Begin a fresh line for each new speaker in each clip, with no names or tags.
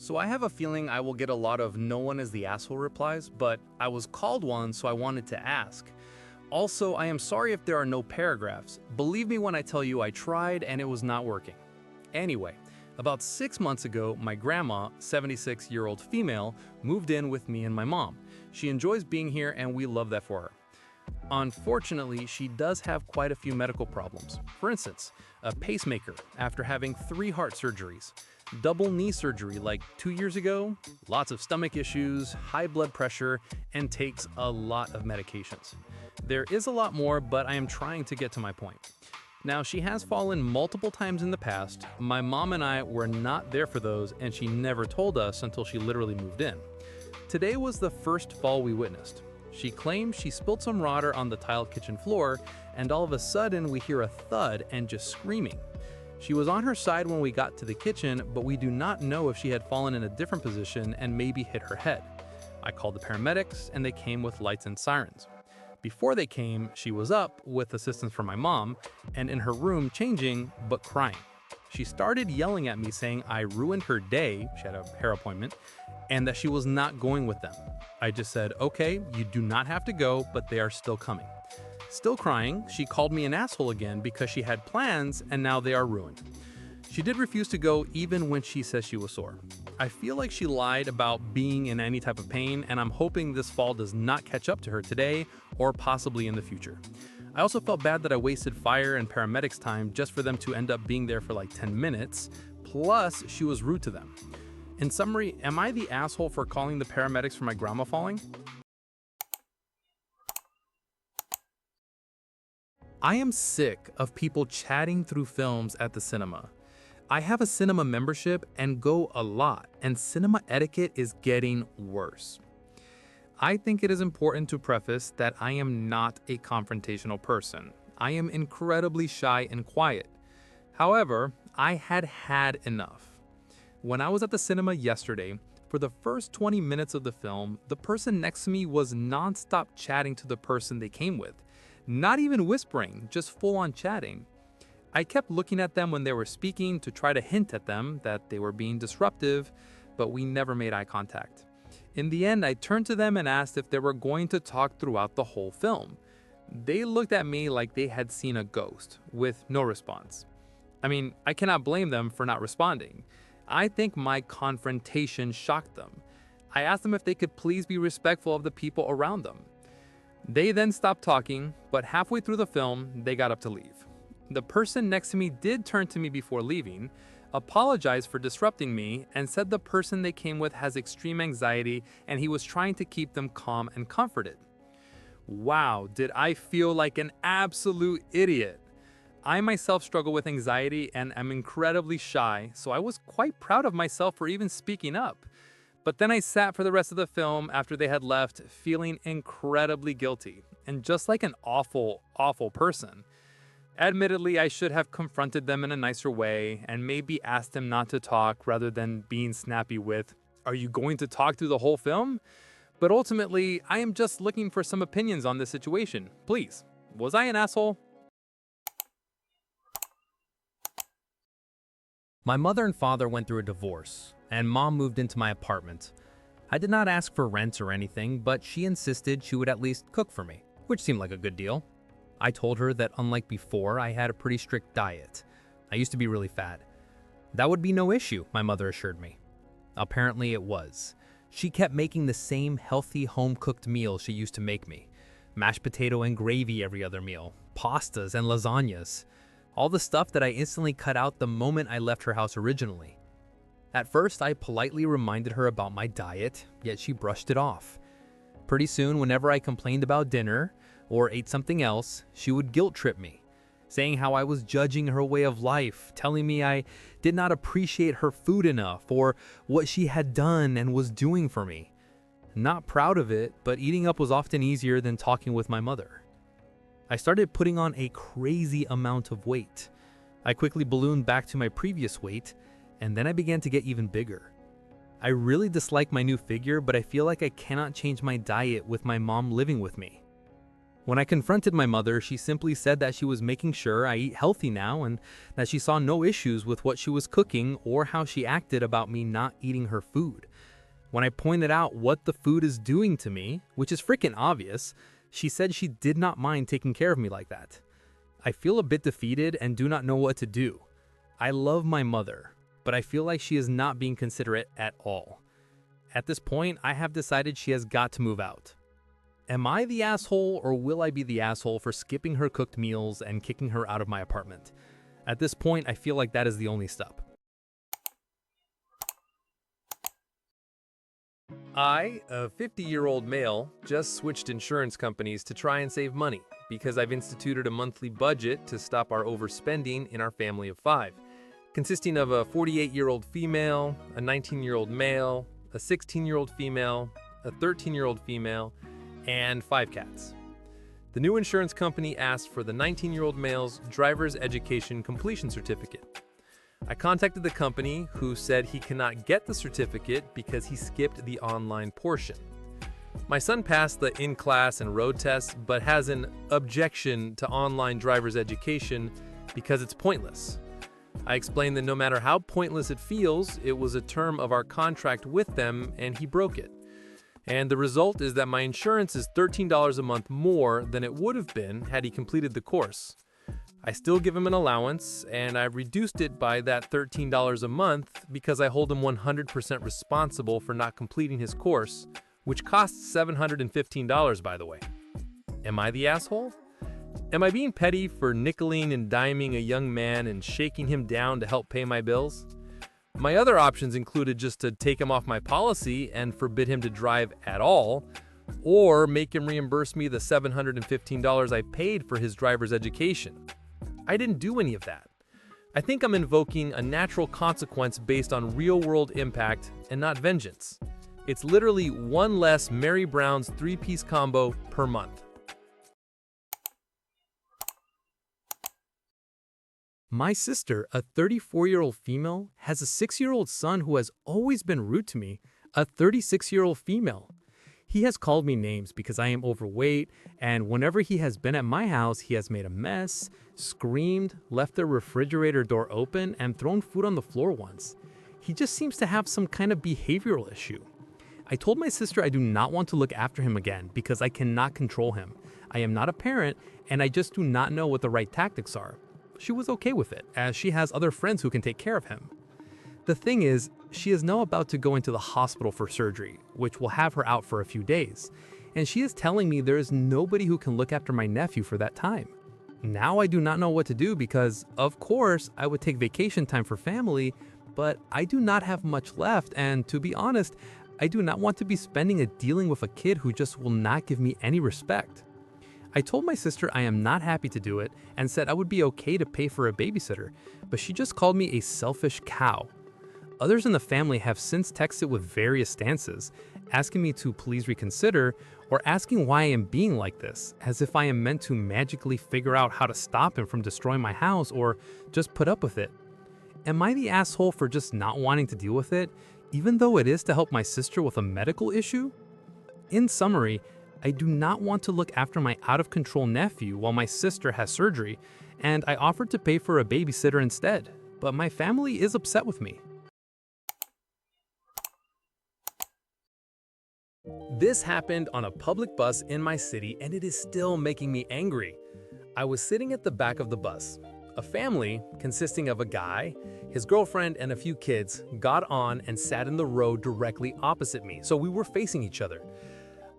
So I have a feeling I will get a lot of "no one is the asshole" replies, but I was called one, so I wanted to ask. Also, I am sorry if there are no paragraphs. Believe me when I tell you I tried and it was not working. Anyway, about 6 months ago, my grandma, 76-year-old female, moved in with me and my mom. She enjoys being here and we love that for her. Unfortunately, she does have quite a few medical problems. For instance, a pacemaker after having 3 heart surgeries, double knee surgery like 2 years ago, lots of stomach issues, high blood pressure, and takes a lot of medications. There is a lot more, but I am trying to get to my point. Now, she has fallen multiple times in the past. My mom and I were not there for those, and she never told us until she literally moved in. Today was the first fall we witnessed. She claims she spilled some water on the tiled kitchen floor, and all of a sudden we hear a thud and just screaming. She was on her side when we got to the kitchen, but we do not know if she had fallen in a different position and maybe hit her head. I called the paramedics and they came with lights and sirens. Before they came, she was up with assistance from my mom and in her room changing, but crying. She started yelling at me saying I ruined her day, she had a hair appointment, and that she was not going with them. I just said, okay, you do not have to go, but they are still coming. Still crying, she called me an asshole again because she had plans and now they are ruined. She did refuse to go even when she says she was sore. I feel like she lied about being in any type of pain, and I'm hoping this fall does not catch up to her today or possibly in the future. I also felt bad that I wasted fire and paramedics time just for them to end up being there for like 10 minutes, plus she was rude to them. In summary, am I the asshole for calling the paramedics for my grandma falling? I am sick of people chatting through films at the cinema. I have a cinema membership and go a lot, and cinema etiquette is getting worse. I think it is important to preface that I am not a confrontational person. I am incredibly shy and quiet. However, I had had enough. When I was at the cinema yesterday, for the first 20 minutes of the film, the person next to me was nonstop chatting to the person they came with. Not even whispering, just full-on chatting. I kept looking at them when they were speaking to try to hint at them that they were being disruptive, but we never made eye contact. In the end, I turned to them and asked if they were going to talk throughout the whole film. They looked at me like they had seen a ghost, with no response. I mean, I cannot blame them for not responding. I think my confrontation shocked them. I asked them if they could please be respectful of the people around them. They then stopped talking, but halfway through the film, they got up to leave. The person next to me did turn to me before leaving, apologized for disrupting me, and said the person they came with has extreme anxiety and he was trying to keep them calm and comforted. Wow, did I feel like an absolute idiot. I myself struggle with anxiety and am incredibly shy, so I was quite proud of myself for even speaking up. But then I sat for the rest of the film after they had left, feeling incredibly guilty, and just like an awful, awful person. Admittedly, I should have confronted them in a nicer way and maybe asked them not to talk rather than being snappy with, "Are you going to talk through the whole film?" But ultimately, I am just looking for some opinions on this situation. Please, was I an asshole? My mother and father went through a divorce, and mom moved into my apartment. I did not ask for rent or anything, but she insisted she would at least cook for me, which seemed like a good deal. I told her that unlike before, I had a pretty strict diet. I used to be really fat. That would be no issue, my mother assured me. Apparently it was. She kept making the same healthy home-cooked meals she used to make me. Mashed potato and gravy every other meal, pastas and lasagnas. All the stuff that I instantly cut out the moment I left her house originally. At first, I politely reminded her about my diet, yet she brushed it off. Pretty soon, whenever I complained about dinner or ate something else, she would guilt trip me, saying how I was judging her way of life, telling me I did not appreciate her food enough or what she had done and was doing for me. Not proud of it, but eating up was often easier than talking with my mother. I started putting on a crazy amount of weight. I quickly ballooned back to my previous weight, and then I began to get even bigger. I really dislike my new figure, but I feel like I cannot change my diet with my mom living with me. When I confronted my mother, she simply said that she was making sure I eat healthy now and that she saw no issues with what she was cooking or how she acted about me not eating her food. When I pointed out what the food is doing to me, which is freaking obvious, she said she did not mind taking care of me like that. I feel a bit defeated and do not know what to do. I love my mother, but I feel like she is not being considerate at all. At this point, I have decided she has got to move out. Am I the asshole, or will I be the asshole for skipping her cooked meals and kicking her out of my apartment? At this point, I feel like that is the only step. I, a 50-year-old male, just switched insurance companies to try and save money because I've instituted a monthly budget to stop our overspending in our family of 5, consisting of a 48-year-old female, a 19-year-old male, a 16-year-old female, a 13-year-old female, and 5 cats. The new insurance company asked for the 19-year-old male's driver's education completion certificate. I contacted the company, who said he cannot get the certificate because he skipped the online portion. My son passed the in-class and road tests, but has an objection to online driver's education because it's pointless. I explained that no matter how pointless it feels, it was a term of our contract with them and he broke it. And the result is that my insurance is $13 a month more than it would have been had he completed the course. I still give him an allowance, and I've reduced it by that $13 a month because I hold him 100% responsible for not completing his course, which costs $715, by the way. Am I the asshole? Am I being petty for nickeling and diming a young man and shaking him down to help pay my bills? My other options included just to take him off my policy and forbid him to drive at all, or make him reimburse me the $715 I paid for his driver's education. I didn't do any of that. I think I'm invoking a natural consequence based on real-world impact and not vengeance. It's literally one less Mary Brown's 3-piece combo per month. My sister, a 34-year-old female, has a 6-year-old son who has always been rude to me, a 36-year-old female. He has called me names because I am overweight, and whenever he has been at my house, he has made a mess, screamed, left the refrigerator door open, and thrown food on the floor once. He just seems to have some kind of behavioral issue. I told my sister I do not want to look after him again because I cannot control him. I am not a parent, and I just do not know what the right tactics are. She was okay with it, as she has other friends who can take care of him. The thing is, she is now about to go into the hospital for surgery, which will have her out for a few days, and she is telling me there is nobody who can look after my nephew for that time. Now I do not know what to do because, of course, I would take vacation time for family, but I do not have much left, and to be honest, I do not want to be spending it dealing with a kid who just will not give me any respect. I told my sister I am not happy to do it and said I would be okay to pay for a babysitter, but she just called me a selfish cow. Others in the family have since texted with various stances, asking me to please reconsider or asking why I am being like this, as if I am meant to magically figure out how to stop him from destroying my house or just put up with it. Am I the asshole for just not wanting to deal with it, even though it is to help my sister with a medical issue? In summary, I do not want to look after my out-of-control nephew while my sister has surgery, and I offered to pay for a babysitter instead, but my family is upset with me. This happened on a public bus in my city, and it is still making me angry. I was sitting at the back of the bus. A family, consisting of a guy, his girlfriend, and a few kids, got on and sat in the row directly opposite me, so we were facing each other.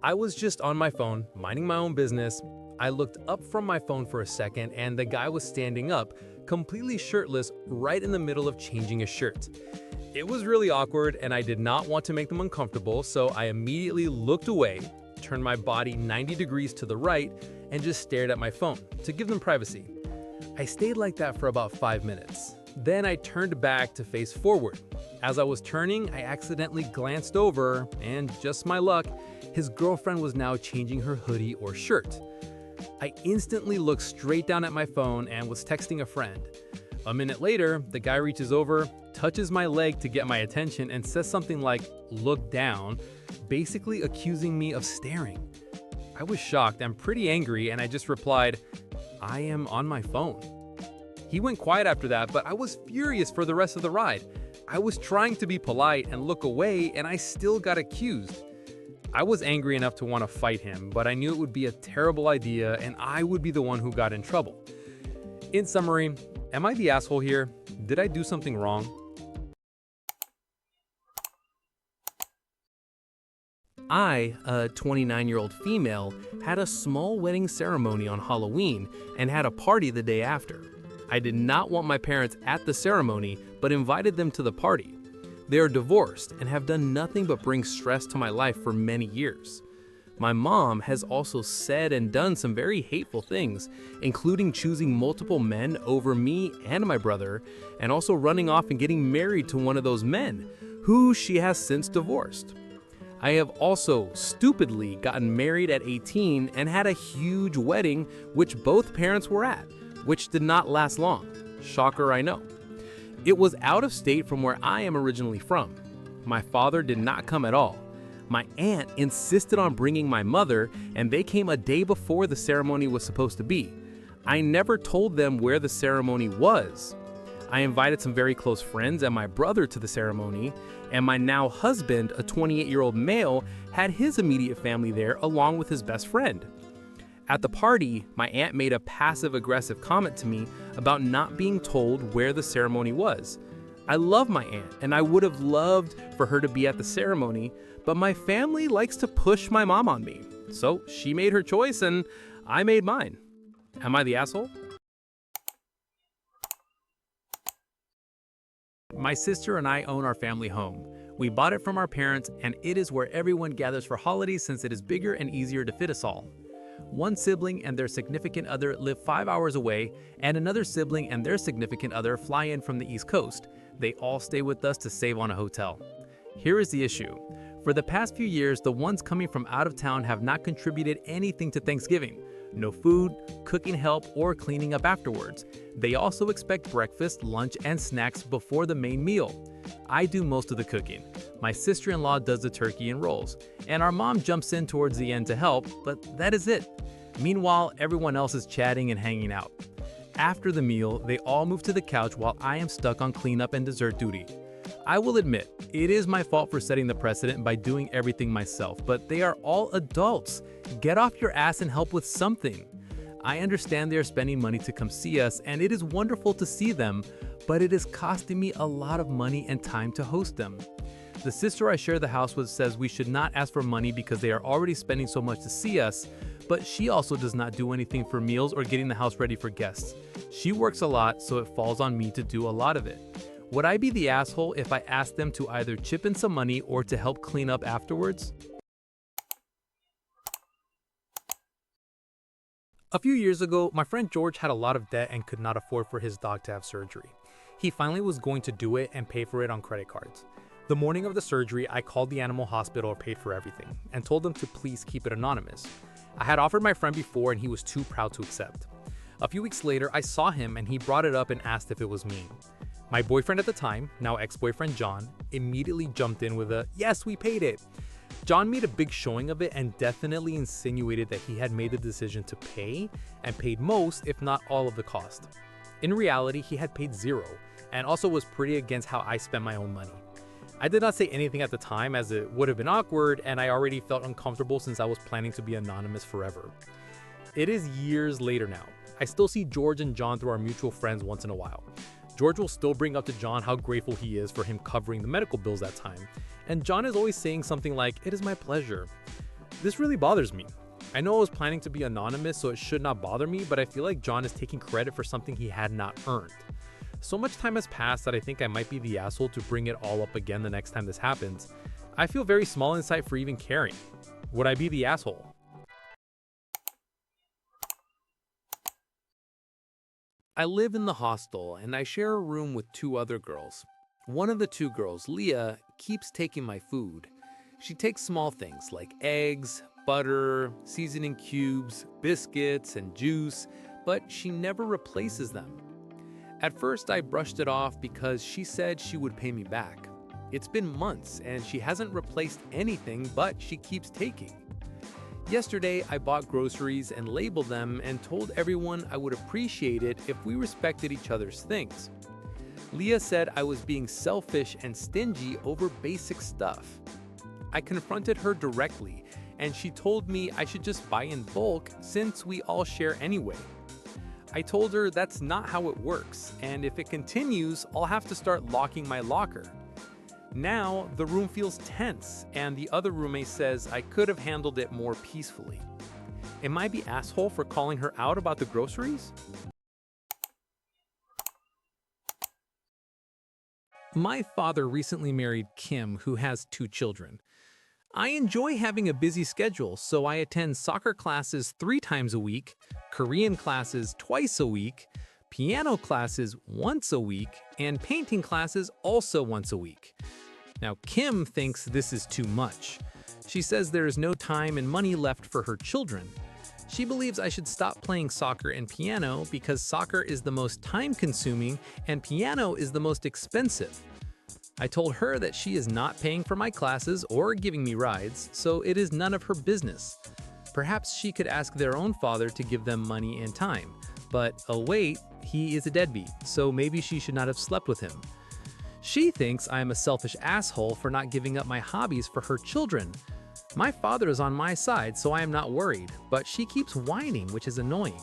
I was just on my phone, minding my own business. I looked up from my phone for a second, and the guy was standing up, completely shirtless, right in the middle of changing his shirt. It was really awkward, and I did not want to make them uncomfortable, so I immediately looked away, turned my body 90 degrees to the right, and just stared at my phone to give them privacy. I stayed like that for about 5 minutes. Then I turned back to face forward. As I was turning, I accidentally glanced over, and just my luck, his girlfriend was now changing her hoodie or shirt. I instantly looked straight down at my phone and was texting a friend. A minute later, the guy reaches over, touches my leg to get my attention, and says something like, "Look down," basically accusing me of staring. I was shocked and pretty angry, and I just replied, "I am on my phone." He went quiet after that, but I was furious for the rest of the ride. I was trying to be polite and look away, and I still got accused. I was angry enough to want to fight him, but I knew it would be a terrible idea and I would be the one who got in trouble. In summary, am I the asshole here? Did I do something wrong? I, a 29-year-old female, had a small wedding ceremony on Halloween and had a party the day after. I did not want my parents at the ceremony, but invited them to the party. They are divorced and have done nothing but bring stress to my life for many years. My mom has also said and done some very hateful things, including choosing multiple men over me and my brother, and also running off and getting married to one of those men, who she has since divorced. I have also stupidly gotten married at 18 and had a huge wedding, which both parents were at, which did not last long. Shocker, I know. It was out of state from where I am originally from. My father did not come at all. My aunt insisted on bringing my mother, and they came a day before the ceremony was supposed to be. I never told them where the ceremony was. I invited some very close friends and my brother to the ceremony, and my now husband, a 28-year-old male, had his immediate family there along with his best friend. At the party, my aunt made a passive-aggressive comment to me about not being told where the ceremony was. I love my aunt, and I would have loved for her to be at the ceremony, but my family likes to push my mom on me. So she made her choice, and I made mine. Am I the asshole? My sister and I own our family home. We bought it from our parents, and it is where everyone gathers for holidays since it is bigger and easier to fit us all. One sibling and their significant other live 5 hours away, and another sibling and their significant other fly in from the East Coast. They all stay with us to save on a hotel. Here is the issue. For the past few years, the ones coming from out of town have not contributed anything to Thanksgiving. No food, cooking help, or cleaning up afterwards. They also expect breakfast, lunch, and snacks before the main meal. I do most of the cooking. My sister-in-law does the turkey and rolls, and our mom jumps in towards the end to help, but that is it. Meanwhile, everyone else is chatting and hanging out. After the meal, they all move to the couch while I am stuck on cleanup and dessert duty. I will admit, it is my fault for setting the precedent by doing everything myself, but they are all adults. Get off your ass and help with something. I understand they are spending money to come see us, and it is wonderful to see them, but it is costing me a lot of money and time to host them. The sister I share the house with says we should not ask for money because they are already spending so much to see us, but she also does not do anything for meals or getting the house ready for guests. She works a lot, so it falls on me to do a lot of it. Would I be the asshole if I asked them to either chip in some money or to help clean up afterwards? A few years ago, my friend George had a lot of debt and could not afford for his dog to have surgery. He finally was going to do it and pay for it on credit cards. The morning of the surgery, I called the animal hospital and paid for everything, and told them to please keep it anonymous. I had offered my friend before and he was too proud to accept. A few weeks later, I saw him and he brought it up and asked if it was me. My boyfriend at the time, now ex-boyfriend John, immediately jumped in with a, "Yes, we paid it." John made a big showing of it and definitely insinuated that he had made the decision to pay and paid most, if not all, of the cost. In reality, he had paid zero and also was pretty against how I spent my own money. I did not say anything at the time as it would have been awkward, and I already felt uncomfortable since I was planning to be anonymous forever. It is years later now. I still see George and John through our mutual friends once in a while. George will still bring up to John how grateful he is for him covering the medical bills that time, and John is always saying something like, "It is my pleasure." This really bothers me. I know I was planning to be anonymous, so it should not bother me, but I feel like John is taking credit for something he had not earned. So much time has passed that I think I might be the asshole to bring it all up again the next time this happens. I feel very small inside for even caring. Would I be the asshole? I live in the hostel and I share a room with two other girls. One of the two girls, Leah, keeps taking my food. She takes small things like eggs, butter, seasoning cubes, biscuits, and juice, but she never replaces them. At first, I brushed it off because she said she would pay me back. It's been months and she hasn't replaced anything, but she keeps taking. Yesterday, I bought groceries and labeled them and told everyone I would appreciate it if we respected each other's things. Leah said I was being selfish and stingy over basic stuff. I confronted her directly, and she told me I should just buy in bulk since we all share anyway. I told her that's not how it works, and if it continues, I'll have to start locking my locker. Now, the room feels tense, and the other roommate says I could have handled it more peacefully. Am I the asshole for calling her out about the groceries? My father recently married Kim, who has 2 children. I enjoy having a busy schedule, so I attend soccer classes 3 times a week, Korean classes twice a week, piano classes once a week, and painting classes also once a week. Now, Kim thinks this is too much. She says there is no time and money left for her children. She believes I should stop playing soccer and piano because soccer is the most time-consuming and piano is the most expensive. I told her that she is not paying for my classes or giving me rides, so it is none of her business. Perhaps she could ask their own father to give them money and time. But, oh wait, he is a deadbeat, so maybe she should not have slept with him. She thinks I am a selfish asshole for not giving up my hobbies for her children. My father is on my side, so I am not worried, but she keeps whining, which is annoying.